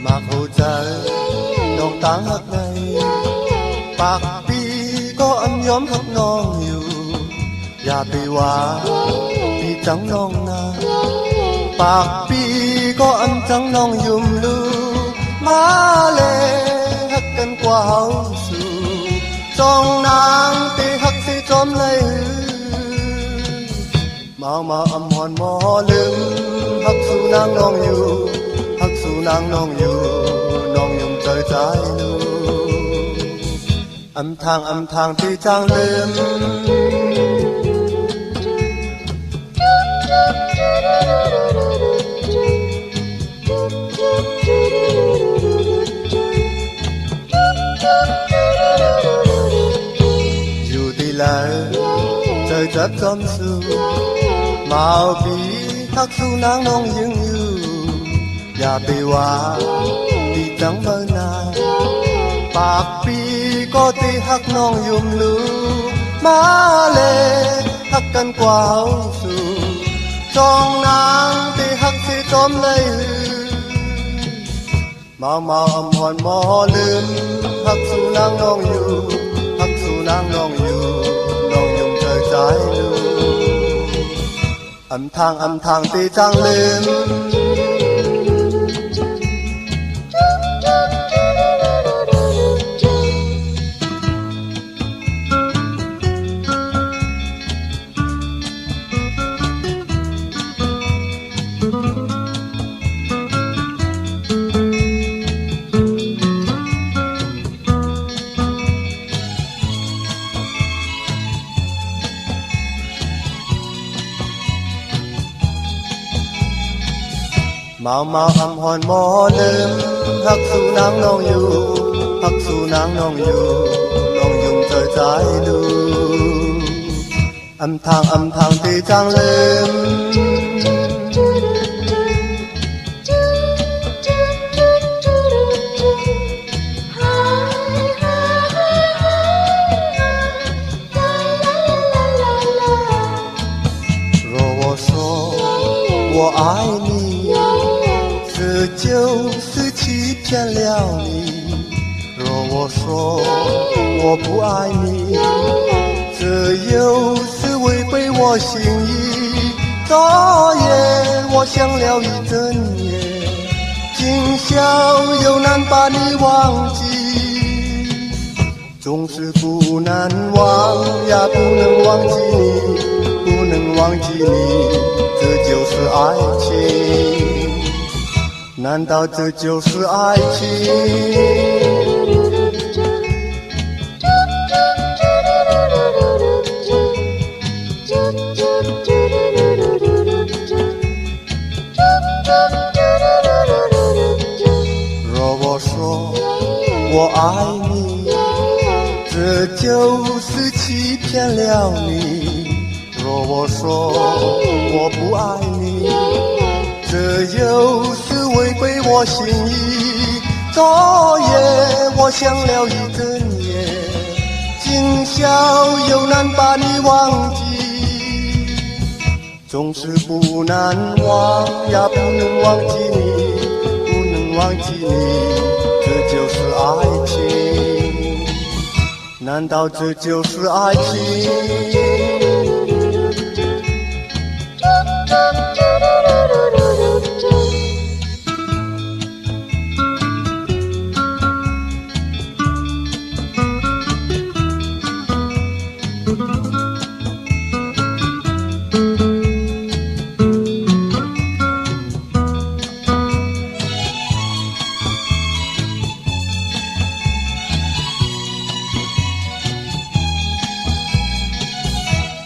มาเข้าใจน้องต่างหักในปากปีก็อันยอมหักน้องอยู่อย่าไปว่าพี่จังน้องนาปากปีก็อันจังน้องยุ่มลูมาเลยหักกันกว่าเฮาสู่จองนางตีหักสิจอมเลยมาอำหอนหมอลืมหักสู่นางน้องอยู่หักสู่นางน้องอยู่น้องยุ่มใจลูอำทางที่จางลืมอยู่ที่ไหนใจจับจอมสู่มาเอาปีทักสู่นางน้องยังอยู่อย่าไปว่าที่จังเมื่อนาปากปีก็ตีหักน้องยุ่มลูมาเลยหักกันกว่าเฮาสู่จองนางตีหักสิจอมเลยมาอำหอนหมอลืมหักสู่นางน้องอยู่หักสู่นางน้องอยู่น้องยุ่มใจลูอำทางตีจางลืมมาอำหอนหมอลืมหักสู่นางน้องอยู่หักสู่นางน้องอยู่น้องยุ่งใจดูอำทางที่จางลืม若我说我爱你这就是欺骗了你。若我说我不爱你，这又是违背我心意。昨夜我想了一整夜，今宵又难把你忘记。总是不难忘，也不能忘记你，不能忘记你，这就是爱情。难道这就是爱情？若我说我爱你，这就是欺骗了你；若我说我不爱你，这又是违背我心意。昨夜我想了一整夜，今宵又难把你忘记。总是不难忘，也不能忘记你，不能忘记你，这就是爱情。难道这就是爱情？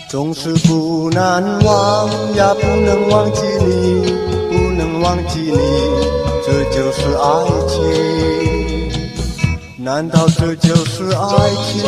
总是不难忘，也不能忘记你，不能忘记你，这就是爱情。难道这就是爱情？